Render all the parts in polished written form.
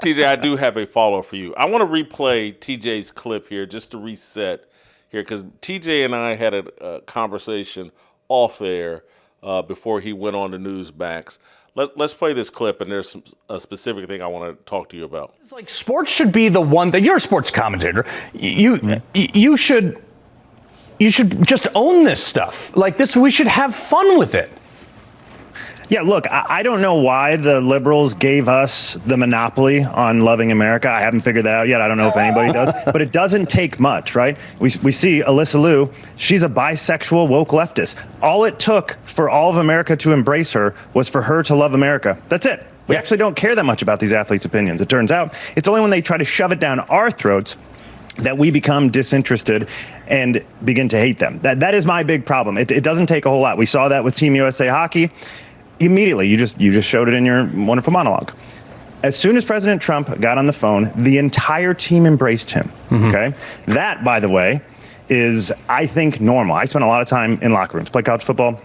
TJ, I do have a follow for you. I want to replay TJ's clip here just to reset here because TJ and I had a conversation off air before he went on the Newsmax. Let's play this clip, and there's a specific thing I want to talk to you about. It's like sports should be the one thing. You're a sports commentator. You should just own this stuff. Like this, we should have fun with it. Yeah, look, I don't know why the liberals gave us the monopoly on loving America. I haven't figured that out yet. I don't know if anybody does. But it doesn't take much, right? We see Alyssa Liu. She's a bisexual woke leftist. All it took for all of America to embrace her was for her to love America. That's it. We actually don't care that much about these athletes' opinions. It turns out it's only when they try to shove it down our throats that we become disinterested and begin to hate them. That is my big problem. It doesn't take a whole lot. We saw that with Team USA Hockey. Immediately, you just showed it in your wonderful monologue. As soon as President Trump got on the phone, the entire team embraced him. Okay, that, by the way, is, I think, normal. I spent a lot of time in locker rooms, play college football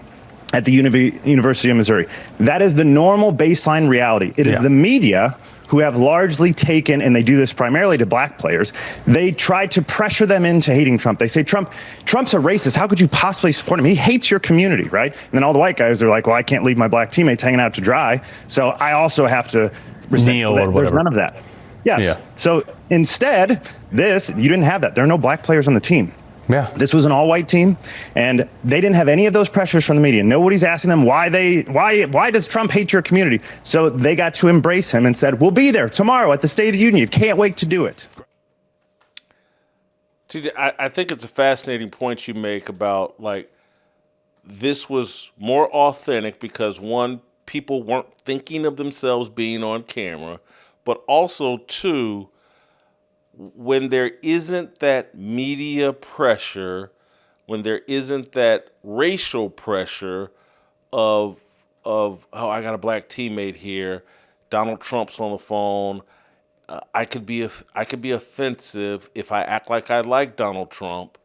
at the University of Missouri. That is the normal baseline reality. It is the media who have largely taken, and they do this primarily to black players, they try to pressure them into hating Trump. They say, Trump's a racist. How could you possibly support him? He hates your community, right? And then all the white guys are like, well, I can't leave my black teammates hanging out to dry, so I also have to kneel or whatever. There's none of that. Yes. Yeah. So instead, you didn't have that. There are no black players on the team. Yeah. This was an all-white team, and they didn't have any of those pressures from the media. Nobody's asking them why does Trump hate your community? So they got to embrace him and said, we'll be there tomorrow at the State of the Union. Can't wait to do it. TJ, I think it's a fascinating point you make about, like, this was more authentic because, one, people weren't thinking of themselves being on camera, but also, two, when there isn't that media pressure, when there isn't that racial pressure of oh, I got a black teammate here, Donald Trump's on the phone, I could be offensive if I act like I like Donald Trump,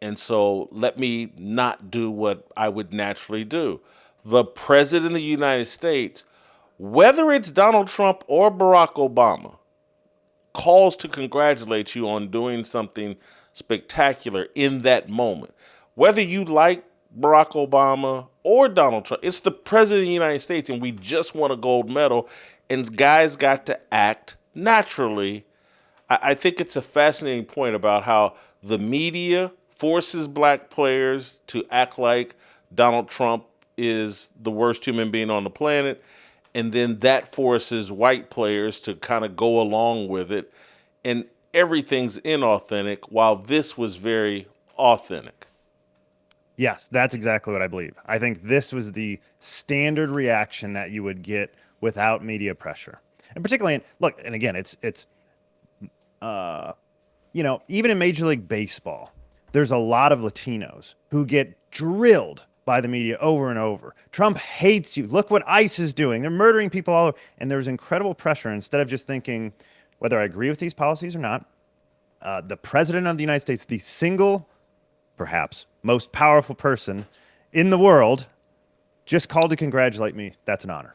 and so let me not do what I would naturally do. The president of the United States, whether it's Donald Trump or Barack Obama, calls to congratulate you on doing something spectacular in that moment. Whether you like Barack Obama or Donald Trump, it's the president of the United States, and we just won a gold medal, and guys got to act naturally. I think it's a fascinating point about how the media forces black players to act like Donald Trump is the worst human being on the planet, and then that forces white players to kind of go along with it, and everything's inauthentic, while this was very authentic. Yes, that's exactly what I believe. I think this was the standard reaction that you would get without media pressure. And particularly, look, and again, it's even in Major League Baseball, there's a lot of Latinos who get drilled by the media over and over. Trump hates you. Look what ICE is doing. They're murdering people all over. And there's incredible pressure. Instead of just thinking whether I agree with these policies or not, the president of the United States, the single, perhaps, most powerful person in the world, just called to congratulate me. That's an honor.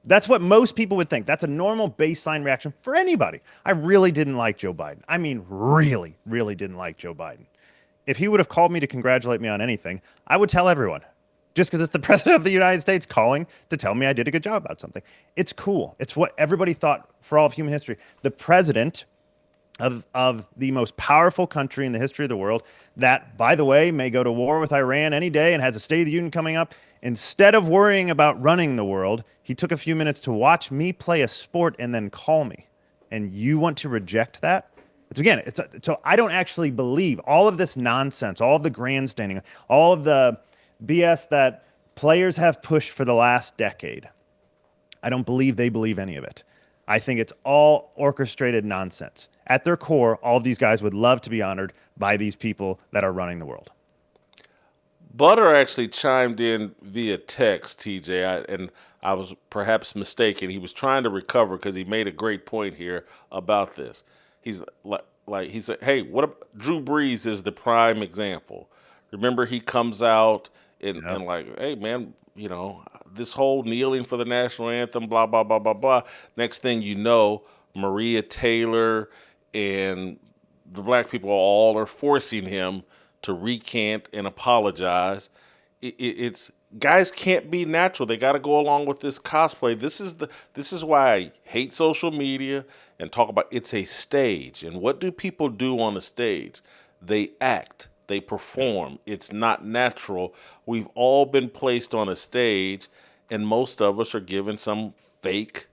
That's what most people would think. That's a normal baseline reaction for anybody. I really didn't like Joe Biden. I mean, really, really didn't like Joe Biden. If he would have called me to congratulate me on anything, I would tell everyone. Just because it's the president of the United States calling to tell me I did a good job about something. It's cool. It's what everybody thought for all of human history. The president of the most powerful country in the history of the world that, by the way, may go to war with Iran any day and has a State of the Union coming up, instead of worrying about running the world, he took a few minutes to watch me play a sport and then call me. And you want to reject that? So I don't actually believe all of this nonsense, all of the grandstanding, all of the BS that players have pushed for the last decade. I don't believe they believe any of it. I think it's all orchestrated nonsense. At their core, all of these guys would love to be honored by these people that are running the world. Butter actually chimed in via text, TJ, and I was perhaps mistaken. He was trying to recover because he made a great point here about this. He's like he said, hey, Drew Brees is the prime example. Remember, he comes out and like, hey man, this whole kneeling for the national anthem, blah blah blah blah blah. Next thing you know, Maria Taylor and the black people all are forcing him to recant and apologize. It's guys can't be natural. They got to go along with this cosplay. This is why I hate social media and talk about it's a stage. And what do people do on a stage? They act. They perform. It's not natural. We've all been placed on a stage, and most of us are given some fake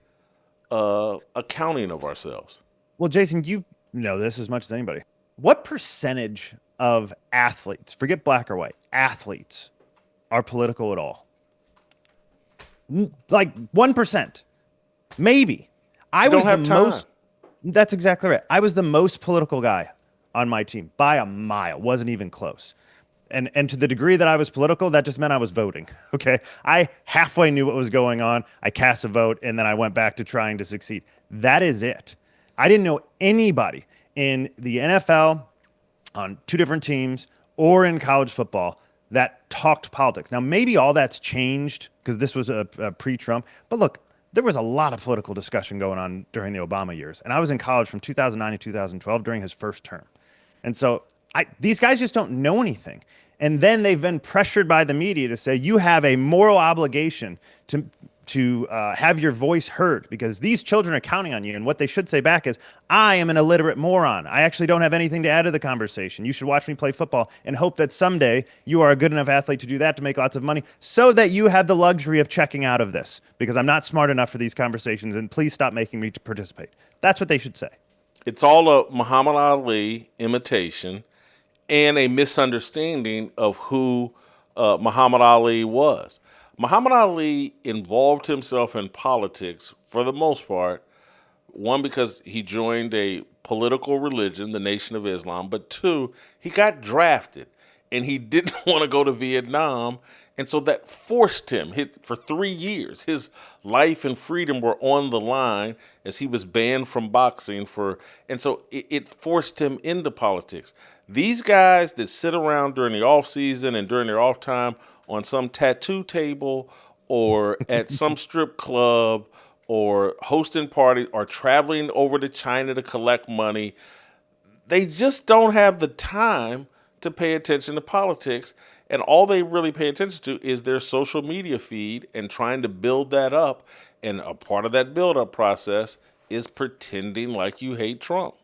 accounting of ourselves. Well, Jason, you know this as much as anybody. What percentage of athletes, forget black or white, athletes are political at all? Like 1%. Maybe. I was the most. That's exactly right. I was the most political guy on my team by a mile. Wasn't even close. And to the degree that I was political, that just meant I was voting. Okay. I halfway knew what was going on. I cast a vote and then I went back to trying to succeed. That is it. I didn't know anybody in the NFL on two different teams or in college football that talked politics. Now, maybe all that's changed because this was a pre-Trump. But look, there was a lot of political discussion going on during the Obama years. And I was in college from 2009 to 2012 during his first term. And so these guys just don't know anything. And then they've been pressured by the media to say, you have a moral obligation to have your voice heard because these children are counting on you. And what they should say back is, I am an illiterate moron. I actually don't have anything to add to the conversation. You should watch me play football and hope that someday you are a good enough athlete to do that, to make lots of money, so that you have the luxury of checking out of this because I'm not smart enough for these conversations and please stop making me to participate. That's what they should say. It's all a Muhammad Ali imitation and a misunderstanding of who Muhammad Ali was. Muhammad Ali involved himself in politics for the most part, one, because he joined a political religion, the Nation of Islam, but two, he got drafted and he didn't want to go to Vietnam. And so that forced him for 3 years. His life and freedom were on the line as he was banned from boxing and so it forced him into politics. These guys that sit around during the off season and during their off time on some tattoo table or at some strip club or hosting parties or traveling over to China to collect money, they just don't have the time to pay attention to politics. And all they really pay attention to is their social media feed and trying to build that up. And a part of that build-up process is pretending like you hate Trump.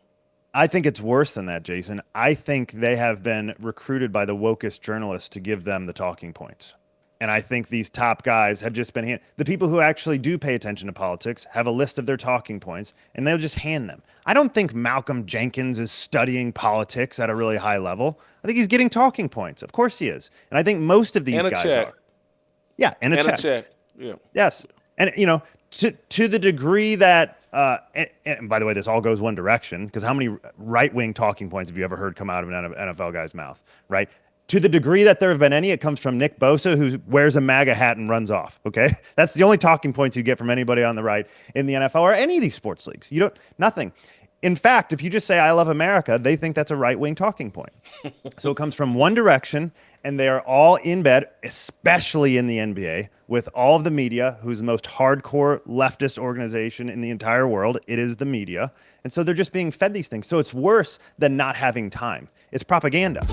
I think it's worse than that, Jason. I think they have been recruited by the wokest journalists to give them the talking points. And I think these top guys have just been the people who actually do pay attention to politics have a list of their talking points and they'll just hand them. I don't think Malcolm Jenkins is studying politics at a really high level. I think he's getting talking points. Of course he is. And I think most of these guys are. Yeah, and a check. Yeah. Yes. And, to the degree that, and by the way, this all goes one direction, because how many right-wing talking points have you ever heard come out of an NFL guy's mouth, right? To the degree that there have been any, it comes from Nick Bosa, who wears a MAGA hat and runs off, okay? That's the only talking points you get from anybody on the right in the NFL or any of these sports leagues. Nothing. In fact, if you just say, I love America, they think that's a right-wing talking point. So it comes from one direction, and they are all in bed, especially in the NBA, with all of the media, who's the most hardcore leftist organization in the entire world. It is the media. And so they're just being fed these things. So it's worse than not having time. It's propaganda.